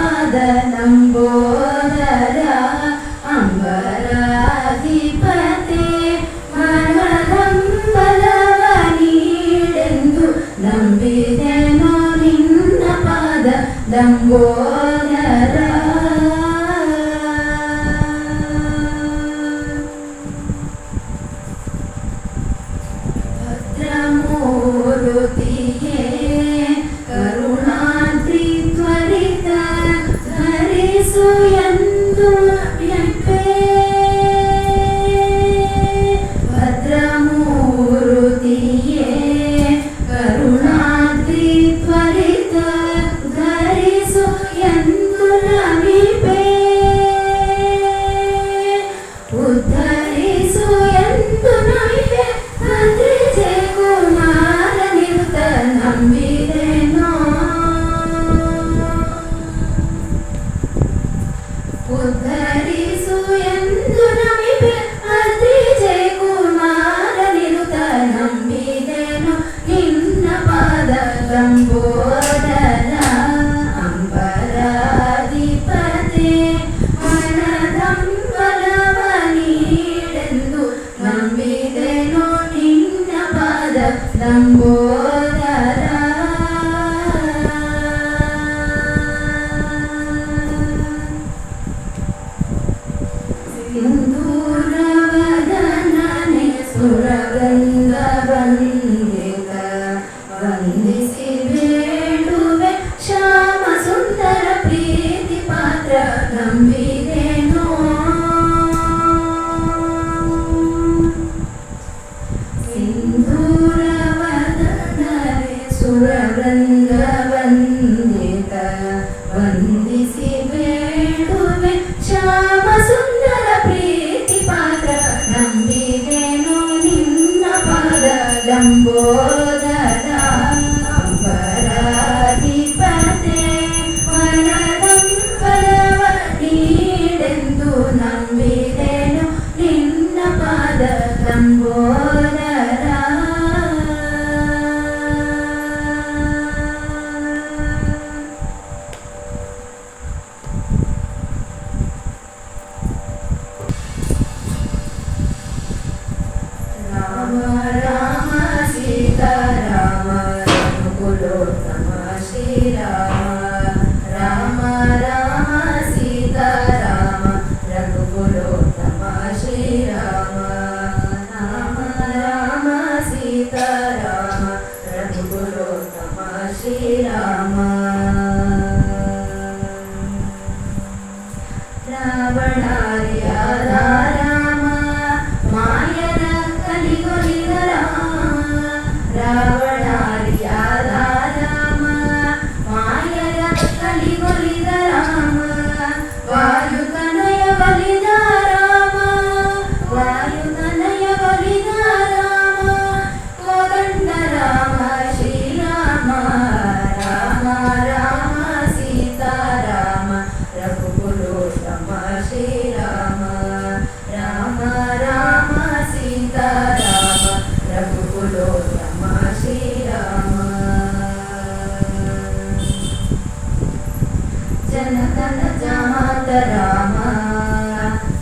ಪಾದ ಲಂಬೋದರ ಅಂಬರಾಧಿಪತೆ ಮನದಂಬಲವ ನೀಡೆಂದು ನಂಬಿದೆನೋ ನಿನ್ನ ಪಾದ ಲಂಬೋದರ. ಭದ್ರಮೂರುತಿಯೇ ಕರುಣಾದ್ರಿ ತ್ವರಿತ ಧರಿಸು ಎಂದು ನೆಪೆ. ಭದ್ರಮೂರುತಿಯೇ ಕರುಣಾದ್ರಿ ತ್ವರಿತ ಧರಿಸು ಎಂದು ನಮಿಪೆ. ಉದ್ಧರಿಸು ಎಂದು ನಮಿಪೆ. ಭದ್ರಿಜೆ ಕುಮಾರ ನಿರುತ ನಂಬಿದೆನೋ. ಉದ್ಧರಿಸು ಎಂದು ನಮಿಪೆ. ಭದ್ರಿಜೆ ಕುಮಾರ ನಿರುತ ನಂಬಿದೆನೋ ನಿನ್ನ ಪಾದ ಲಂಬೋದರ ಅಂಬರಾಧಿಪತೆ ಮನದಂಬಲವ ನೀಡೆಂದು ನಂಬಿದೆನೋ ನಿನ್ನ ಪಾದ ಲಂಬೋದರ. ಸಿಂಧೂರವದನನೆ ಸುರಗಂಧ ವಂದಿತ ವಂದಿಸಿ ಬೇಡುವೆ ಶ್ಯಾಮ ಸುಂದರ ಪ್ರೀತಿ ಪಾತ್ರ ನಂಬಿದೆನೋ. ಸಿಂಧೂರವದನನೆ ಸುರಗಂಧ ವಂದಿತ ವಂದಿಸಿ ಬೇಡುವೆ ಶ್ಯಾಮ ಸುಂದರ ಪ್ರೀತಿ ಪಾತ್ರ ನಂಬಿದೆನೋ ನಿನ್ನ ಪಾದ ಲಂಬೋದರ ಅಂಬರಾಧಿಪತೆ ಮನದಂಬಲವ ನೀಡೆಂದು ನಂಬಿದೆನೋ ನಿನ್ನ ಪಾದ ಲಂಬೋದರ. ರಾಮ ರಾಮ ಸೀತಾರಾಮ ರಘುಕುಲೋತ್ತಮ ಶ್ರೀರಾಮ. ರಾಮ ರಾಮ ಸೀತಾರಾಮ ರಘುಕುಲೋತ್ತಮ ಶ್ರೀರಾಮ. ರಾಮ ರಾಮ ಸೀತಾರಾಮ ರಘುಕುಲೋತ್ತಮ ಶ್ರೀರಾಮ. ರಾವಣಾರ್ಯಾದ ರಾಮ ಮಾಯರ ಕಲಿಗೊಲಿದ ರಾಮ. ರಾವಣಾರ್ಯಾದ ರಾಮ ಮಾಯರ ಕಲಿಗೊಲಿದ ರಾಮ. ವಾಯುತನಯ ಬಲಿದ ರಾಮ ವಾಯುತನಯ ಬಲಿದ ರಾಮ. ಕೋದಂಡ ರಾಮ ಶ್ರೀರಾಮ. ರಾಮ ರಾಮ ಸೀತಾರಾಮ ರಘುಕುಲೋತ್ತಮ ಶ್ರೀರಾಮ. ರಾಮ ರಾಮ ಸೀತಾರಾಮ ರಘುಕುಲೋತ್ತಮ ಶ್ರೀರಾಮ. ಜನಕನ ಜಾತ ರಾಮ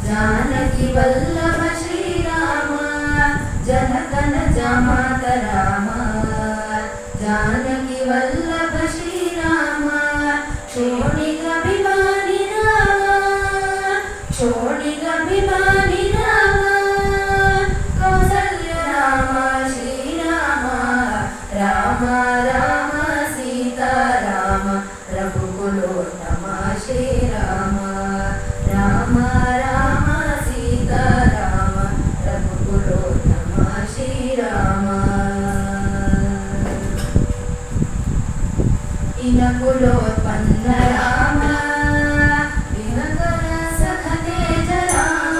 ಜಾನಕಿ ವಲ್ಲಭ ಶ್ರೀರಾಮ. ಜನಕನ ಜಾತ ರಾಮ ಜಾನಕಿ ವಲ್ಲಭ ಶ್ರೀರಾಮ. ಕ್ಷೋಣಿಗಾಭಿಮಾನಿ ರಾಮ ಕ್ಷೋಣಿಗಾಭಿಮಾನಿ ರಾಮ. ಕೌಸಲ್ಯ ರಾಮ ಶ್ರೀರಾಮ. ರಾಮ ರಾಮ ಸೀತಾರಾಮ ರಘುಕುಲೋತ್ತಮ ಶ್ರೀರಾಮ. ರಾಮ ರಾಮ ಸೀತಾರಾಮ ರಘುಕುಲೋತ್ತಮ ಶ್ರೀರಾಮ. ಇನಕುಲೋತ್ಪನ್ನ ರಾಮ ವಿನಕರ ಸಖ ತೇಜ ರಾಮ.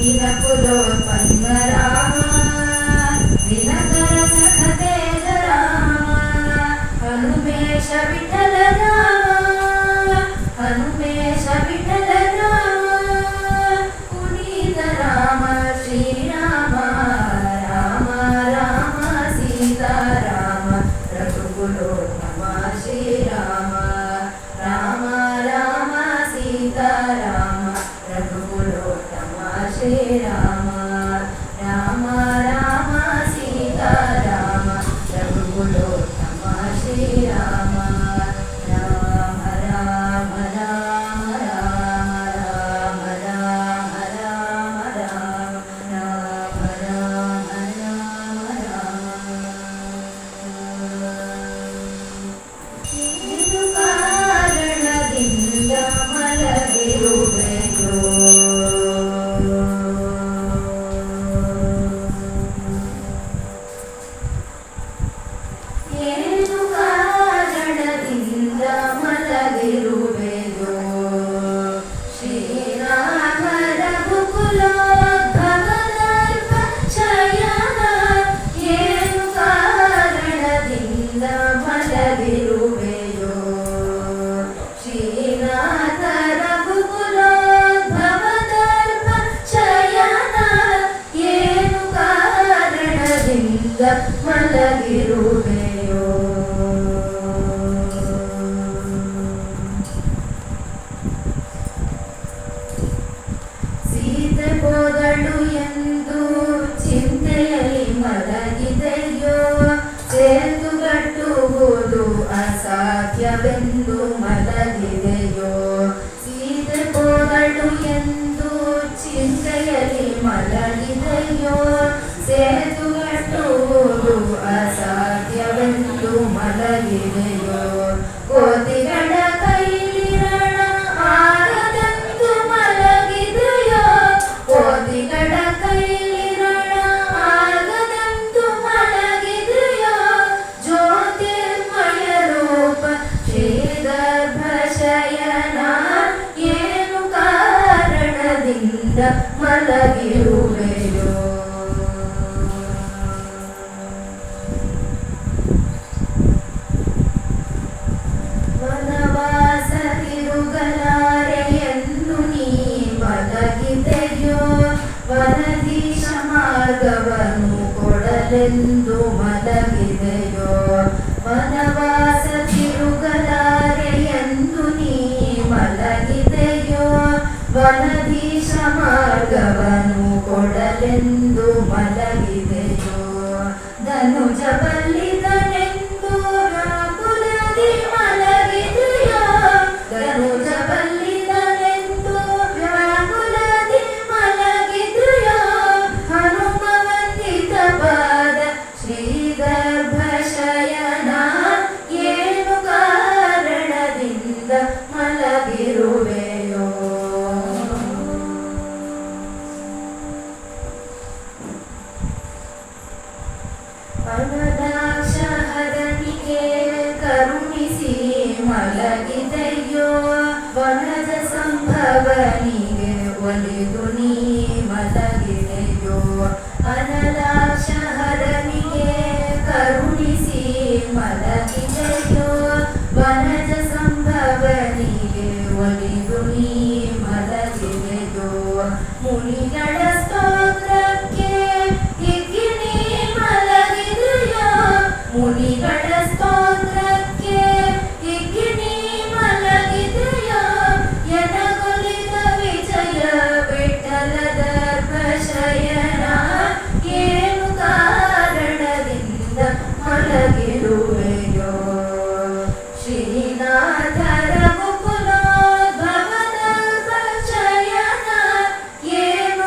ಇನಕುಲೋತ್ಪನ್ನ ರಾಮ ವಿನಕರ ಸಖ ತೇಜ ರಾಮ. ಹನುಮೇಶ ವಿಠಲ ರಾಮ ಶ್ರೀನಾಥ ರಘುಕುಲೋದ್ಭವದರ್ಪ ಶಯನ ಏನು ಕಾರಣದಿಂದ ಮಲಗಿರುವೆಯೋ. ಸೀತೆ ಹೋದಳು ಎಂದು ಚಿಂತೆಯಲ್ಲಿ ಮಲಗಿದೆಯೋ, ಸೇತುಗಟ್ಟುವುದು ಅಸಾಧ್ಯವೆಂದು ಮಲಗಿದೆಯೋ. ಸೀತೆ ಹೋದಳು ಎಂದು ಚಿಂತೆಯಲ್ಲಿ ಮಲಗಿದೆಯೋ, ಸೇತುಗಟ್ಟುವುದು ಅಸಾಧ್ಯವೆಂದು ಮಲಗಿದೆಯೋ. ಕೋತಿಗಳ ಕೈಲಿರಣ ಆಗದಂತು ಮಲಗಿದೆಯೋ, ಕೋತಿಗಳ ಕೈಲಿರಣ ಆಗದಂತು ಮಲಗಿದೆಯೋ. ಜ್ಯೋತಿರ್ಮಯ ರೂಪ ಶ್ರೀಗರ್ಭ ಶಯನ ಏನು ಕಾರಣದಿಂದ ಮಲಗಿರುವೆಯೋ. ವನವಾಸ ತಿರುಗಲಾರೆ ಎಂದು ನೀ ಮಲಗಿದೆಯೋ, ವನದೀಶ ಮಾರ್ಗವನ್ನು ಕೊಡಲೆಂದು ಮಲಗಿದೆಯೋ. ವನವಾಸ ತಿರುಗಲಾರೆ ಎಂದು ನೀ ಮಲಗಿದೆಯೋ, ವನದೀಶ ಮಾರ್ಗವನ್ನು ಕೊಡಲೆಂದು ಮಲಗಿದೆಯೋ. ಧನುಜ ಬಲ್ಲಿದನೆಂದು ವ್ಯಾಕುಲದಿ ಮಲಗಿದೆಯೋ, ಧನುಜ ಬಲ್ಲಿದನೆಂದು ವ್ಯಾಕುಲದಿ ಮಲಗಿದೆಯೋ. ಹನುಮ ವಂದಿತ ಪಾದ ಶ್ರೀಗರ್ಭ ಶಯನ ಏನು ಕಾರಣದಿಂದ ಮಲಗಿರುವೆಯೋ. ಅನದಾಕ್ಷ ಹರನಿಗೆ ಕರುಣಿಸಿ ಮಲಗಿದೆಯೋ, ವನಜ ಸಂಭವನಿಗೆ ಒಲಿದು ನೀ ಮಲಗಿದೆಯೋ. ಅನದಾಕ್ಷ ಹರನಿಗೆ ಕರುಣಿಸಿ ಮಲಗಿದೆಯೋ, ವನಜ ಸಂಭವನಿಗೆ ಒಲಿದು ನೀ ಮಲಗಿದೆಯೋ. ಮುನಿಗಳ ಸ್ತೋತ್ರಕ್ಕೆ ಹಿಗ್ಗಿ ನೀ ಮಲಗಿದೆಯೋ, ಮುನಿಗಳ ಸ್ತೋತ್ರಕ್ಕೆ ಹಿಗ್ಗಿ ನೀ ಮಲಗಿದೆಯೋ. ಎನಗೊಲಿದ ವಿಜಯ ವಿಠಲ ದರ್ಪ ಶಯನ ಏನು ಕಾರಣದಿಂದ ಮಲಗಿರುವೆಯೋ. ಶ್ರೀನಾಥ ರಘುಕುಲೋದ್ಭವದರ್ಪ ಶಯನ ಏನು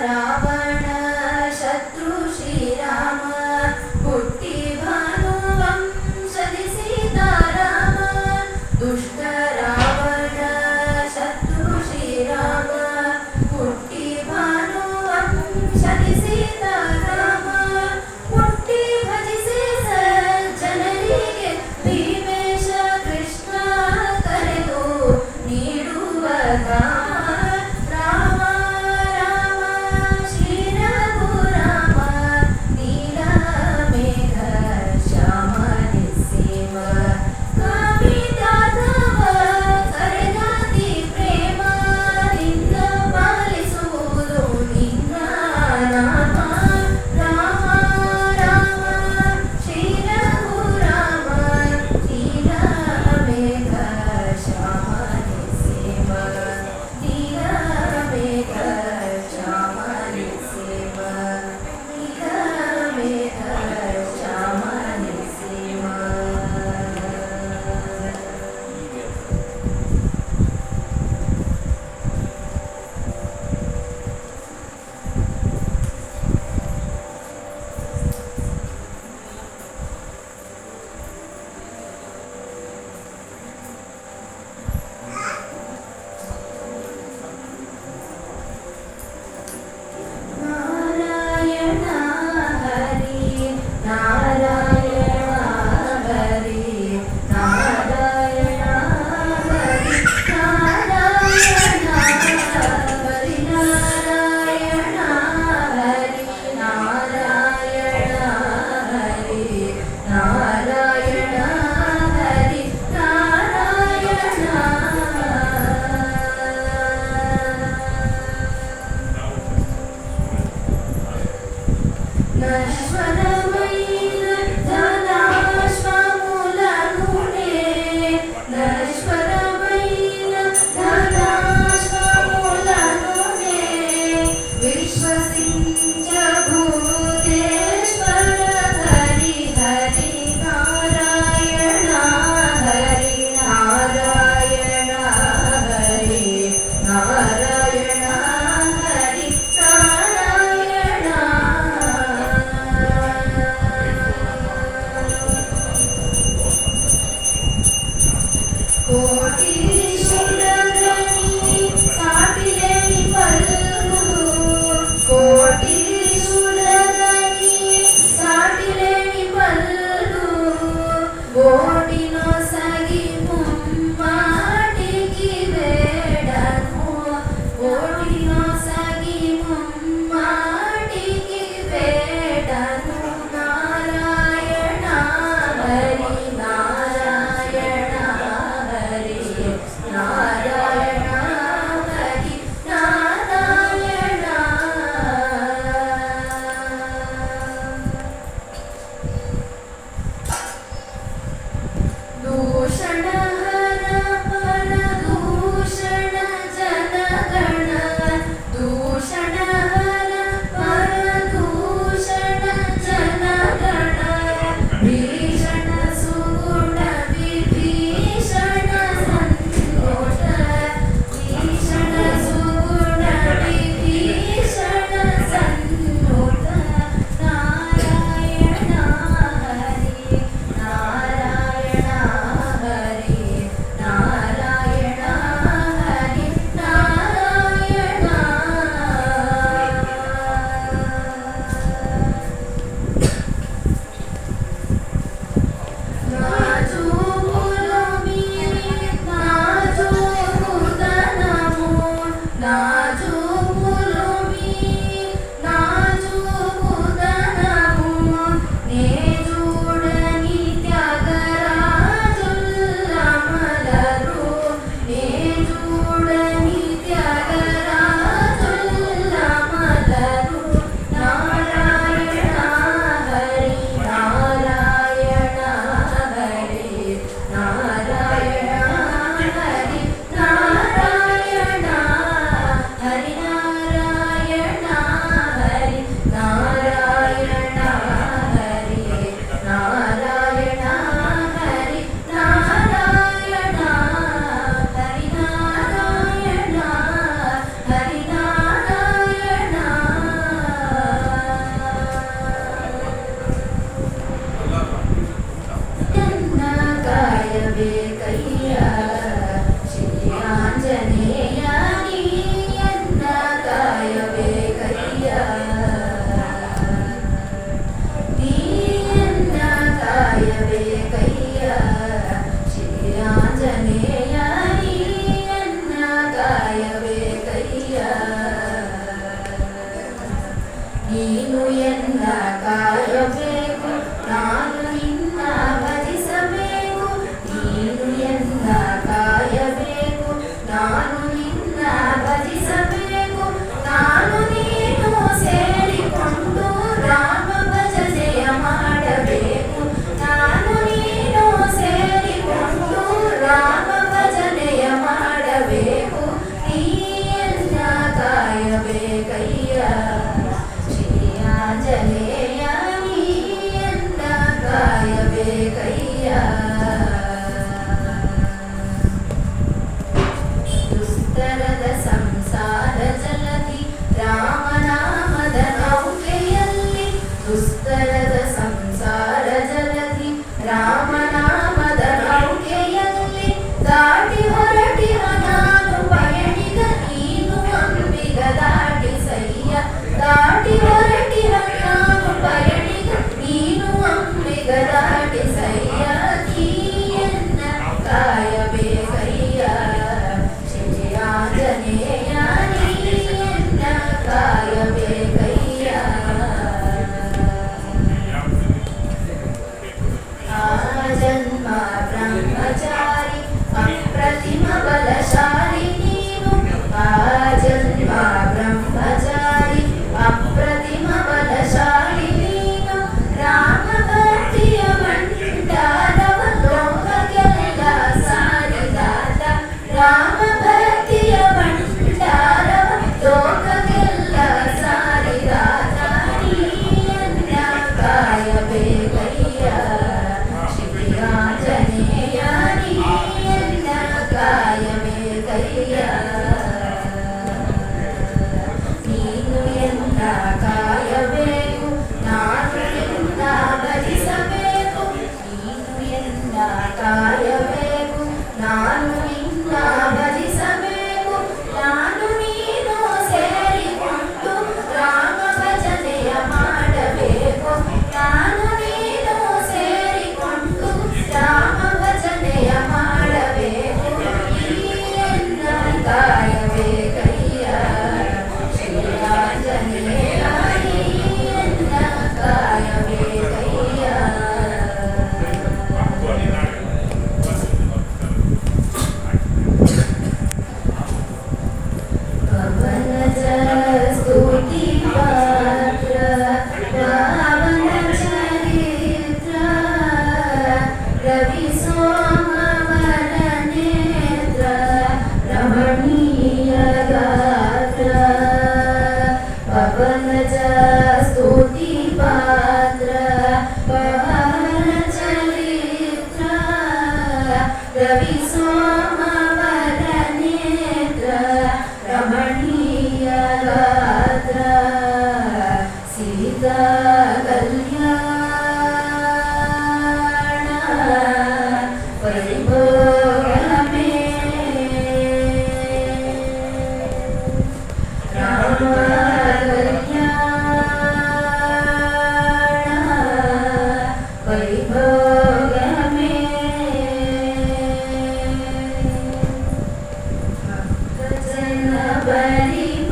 ರಾವಣ ಶತ್ರು ಶ್ರೀರಾಮ ಹುಟ್ಟಿ ಭಾನುವಂಶದಿ ಸೀತಾರಾಮ ದುಷ್ಟ ರಾವಣ ಶತ್ರು ಶ್ರೀರಾಮ ಹುಟ್ಟಿ ಭಾನುವಂಶದಿ ಸೀತಾರಾಮ ಹುಟ್ಟಿ ಭಜಿಸಿ ಸಜ್ಜನರಿಗೆ ಭೀಮೇಶ ಕೃಷ್ಣ ಕರೆದು ನೀಡುವ ಧಾಮ ರಾಮ ರಾಮ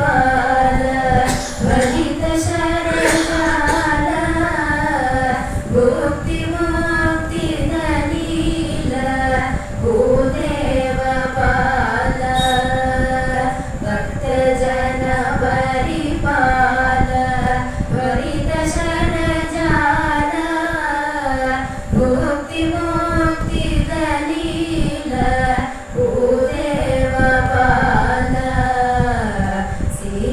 परिपाल वलित शरणाल भुक्ति मुक्ति दलील भूदेव पाल भक्त जन परिपाल वलित शरणाल भुक्ति मुक्ति दलील भूदेव पाल श्री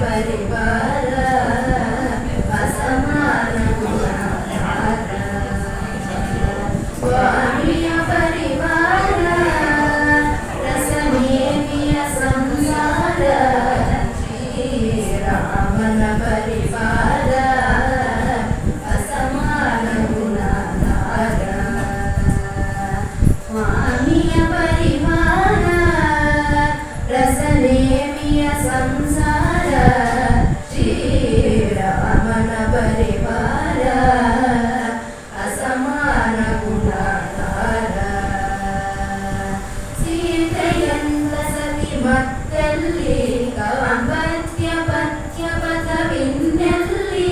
ಪರಿವಾರ ಅಸಮಾನ ಗುಣಾಧಾರ ಸ್ವಾಮಿಯ ಪರಿವಾರ ರಸನೇಮಿಯ ಸಂಸಾರ ಶ್ರೀರಾಮನ ಪರಿವಾರ ಅಸಮಾನ ಗುಣಾಧಾರ ಸ್ವಾಮಿಯ ಪರಿವಾರ ರಸನೇಮಿಯ ಸಂಸಾರ ಶ್ರೀರಾಮನ ಪರಿವಾರ ಅಸಮಾನ ಗುಣಾಧಾರ ಸೀತೆಯಂತ ಸತಿ ಮತ್ತಲ್ಲಿ ದಾಂಪತ್ಯ ಪತ್ಯ ಪಥವಿನ್ನಲ್ಲಿ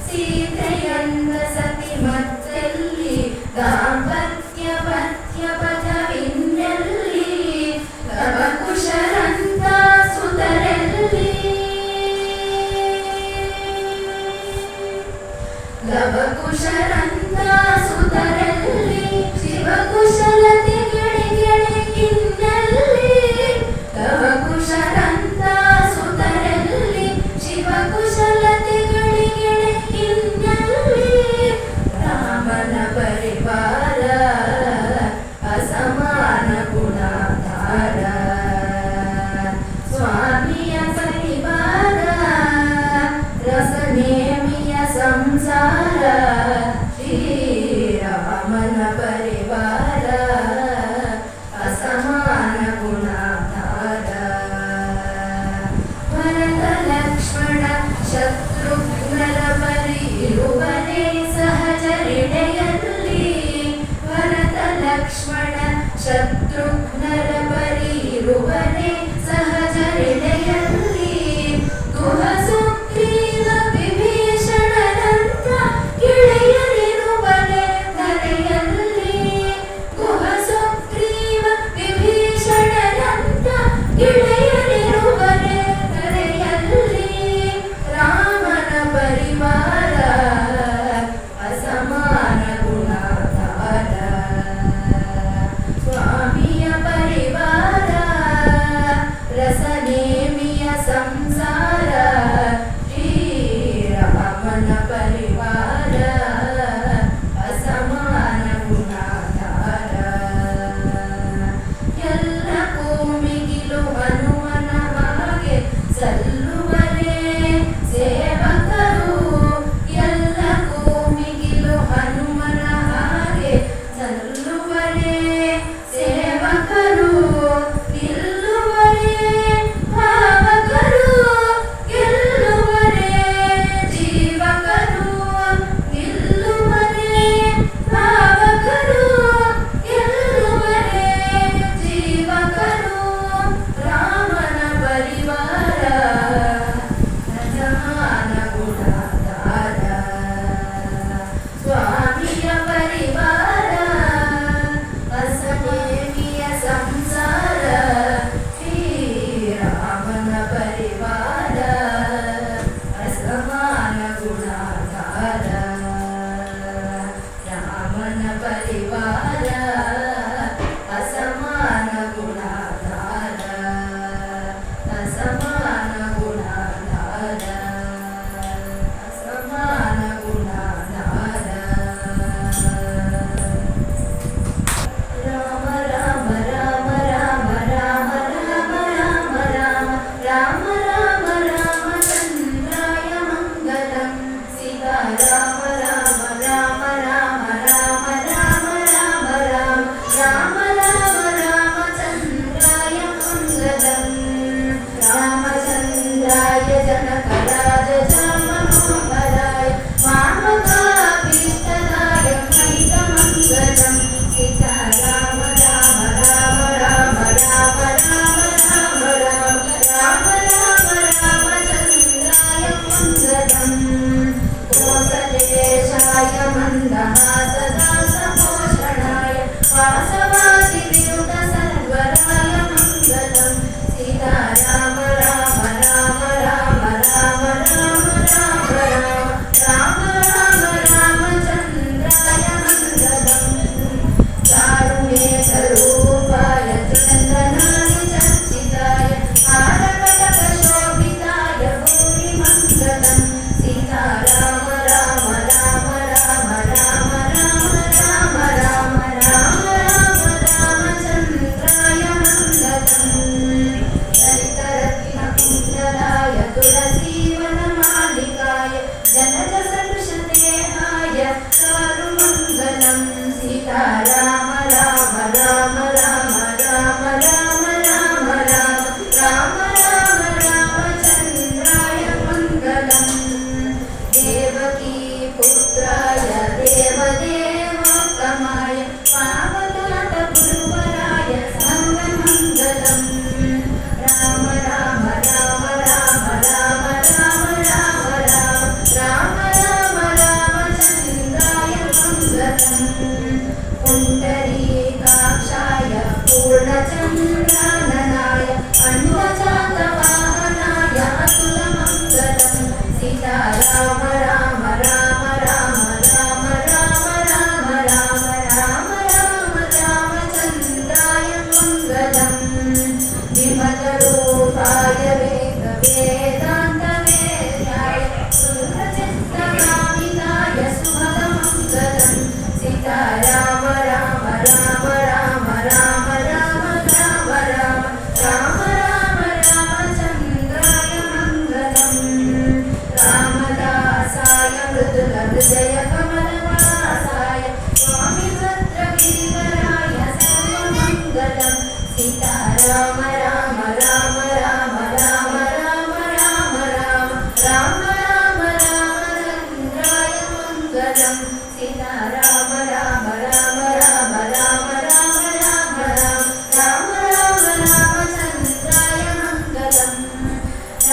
ಸೀತೆಯಂತ ಸತಿ ಮತ್ತಲ್ಲಿ ದಾಂಪತ್ಯ ಪತ್ಯ ಪಥವಿನ್ನಲ್ಲಿ ಲವ ಕುಶರಂತ ಸುತರಲ್ಲಿ ಲವ ಕುಶರಂತ ಸುತರಲ್ಲಿ ಶಿವಕುಶಲತೆ ಗಿಣಿಗಿಣಿಗಿನ್ನಲ್ಲಿ ಲವ ಕುಶರಂತ ಸುತರಲ್ಲಿ ಶಿವಕುಶಲತೆ ಗಿಣಿಗಿಣಿಗಿನ್ನಲ್ಲಿ ರಾಮನ ಪರಿವಾರ ಅಸಮಾನ ಗುಣಾಧಾರ ಸ್ವಾಮಿಯ ಪರಿವಾರ ರಸನೇಮಿಯ ಸಂಸಾರ ಶ್ರೀರಾಮನ ಪರಿವಾರ ಅಸಮಾನ ಗುಣಾಧಾರ ಭರತ ಲಕ್ಷ್ಮಣ ಶತ್ರುಘ್ನರ ಪರಿ ಇರುವರೇ ಸಹಚರಿಣೆಯಲ್ಲಿ ಭರತ ಲಕ್ಷ್ಮಣ ಶತ್ರುಘ್ನರ ಪರಿ ಇರುವರೇ ಸಹಚರಿಣೆಯಲ್ಲಿ ಗುಹ ಸುಗ್ರೀವ ವಿಭೀಷಣರಂತ ಗೆಳೆಯರಿರುವರೇ ಧರೆಯಲ್ಲಿ ಗುಹ ಸುಗ್ರೀವ ವಿಭೀಷಣರಂತ ಗೆಳೆಯರಿರುವರೇ ಧರೆಯಲ್ಲಿ ರಾಮನ ಪರಿವಾರ ಅಸಮಾನ ಗುಣಾಧಾರ ಸ್ವಾಮಿಯ ಪರಿವಾರ ರಸನೇಮಿಯ ಸಂಸಾರ ಶ್ರೀರಾಮನ ಪರಿವಾರ ಅಸಮಾನ ಗುಣಾಧಾರ ಎಲ್ಲಕ್ಕೂ ಮಿಗಿಲು ಹನುಮನ ಹಾಗೆ ಸಲ್ಲುವರೇ ಸೇವಕರು ಎಲ್ಲಕ್ಕೂ ಮಿಗಿಲು ಹನುಮನ ಹಾಗೆ ಸಲ್ಲುವರೇ ಸೇವಕರು ನಿಲ್ಲುವರೇ ಭಾವಕರು ಗೆಲ್ಲುವರೇ ಜೀವಕರು ನಿಲ್ಲುವರೇ ಭಾವಕರು ಗೆಲ್ಲುವರೇ ಜೀವಕರು ರಾಮನ ಪರಿವಾರ ಅಸಮಾನ ಗುಣಾಧಾರ ಸ್ವಾಮಿಯ ಪರಿವಾರ ಅಸನೇಮಿಯ ಸಂಸಾರ ಶ್ರೀರಾಮನ ಪರಿವಾರ ಅಸಮಾನ ಗುಣಾಧಾರ ರಾಮನ ಪರಿವಾರ ಅಸಮಾನ ಗುಣಾಧಾರ ಅಸಮಾನ ಗುಣಾಧಾರ ಅಸಮಾನ ಗುಣಾಧಾರ ರಾಮ ರಾಮ ರಾಮ ರಾಮ ರಾಮ ರಾಮ ರಾಮ ರಾಮ ರಾಮ ರಾಮ ರಾಮಚಂದ್ರಾಯ ಮಂಗಲಂ ಸೀತಾರಾಮ ರಾಮ ರಾಮ ರಾಮ ರಾಮ ರಾಮ ರಾಮ ರಾಮ ರಾಮ ರಾಮ ರಾಮಚಂದ್ರಾಯ ಮಂಗಲಂ ರಾಮಚಂದ್ರಾಯ ಜನಕರಾಜ ಜಾಮನೋಹರಾಯ ಮಾಮಕಾಭೀಷ್ಟದಾಯ ಮಹಿತಮಂಗಲಂ ಸೀತಾರಾಮ ರಾಮ ರಾಮ ರಾಮ ರಾಮ ರಾಮ ರಾಮ ರಾಮ ರಾಮ ರಾಮ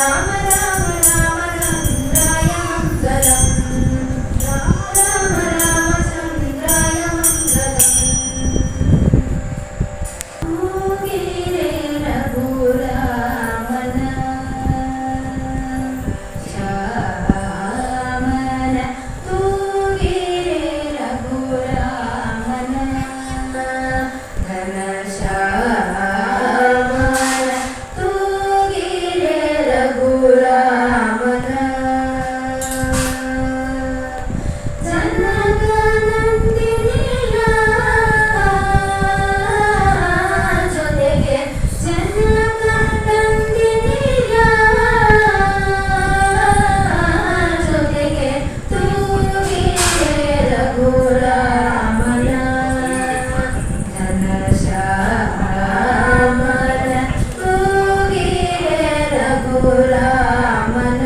ರಾಮ ರಾಮ ರಾಮಚಂದ್ರಾಯ ಮಂಗಲಂ ರಾಮ ರಾಮಚಂದ್ರಾಯ ಮಂಗಲಂ ತೂಗಿರೆ ರಘುರಾಮನ ಶ್ಯಾಮನ ತೂಗಿರೆ ರಘುರಾಮನ ಘನ ಶ್ಯಾಮನ ತೂಗಿರೆ ರಘುರಾಮನ ಜನಗನಂದಿನಿಯ ಜೊತೆಗೆ ಜನಗನಂದಿನಿಯ ಜೊತೆಗೆ ತೂಗಿರೆ ರಘುರಾಮನ ಘನ ಶ್ಯಾಮನ ತೂಗಿರೆ ರಘುರಾಮನ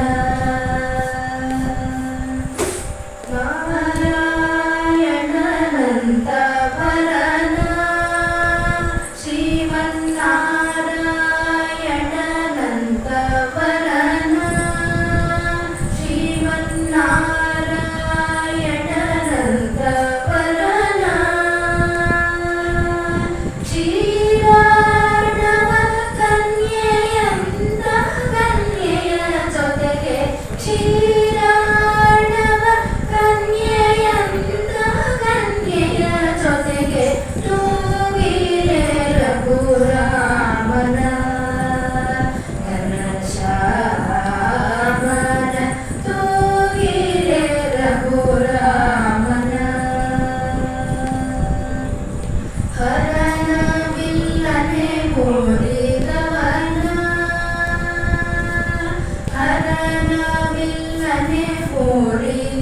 ನಾರಾಯಣನಂತ ಪರನ ಶ್ರೀಮನ್ನಾರಾಯಣನಂತ ಪರನ ಶ್ರೀಮನ್ನಾರಾಯಣನಂತ ಪರನ ಕ್ಷೀರಾರ್ಣವ ಕನ್ಯೆಯಂತ ಕನ್ಯೆಯ ಜೊತೆಗೆ ಕ್ಷೀರಾರ್ಣವ ಕನ್ಯೆಯಂತ ಕನ್ಯೆಯ ಜೊತೆಗೆ ತೂಗಿರೆ ರಘುರಾಮನ ಘನ ಶ್ಯಾಮನ ತೂಗಿರೆ ರಘುರಾಮನ ಹರನ ಬಿಲ್ಲನೆ ಮೂಡಿದವನ ಹರನ ಬಿಲ್ಲನೆ ಮೂಡಿದವನ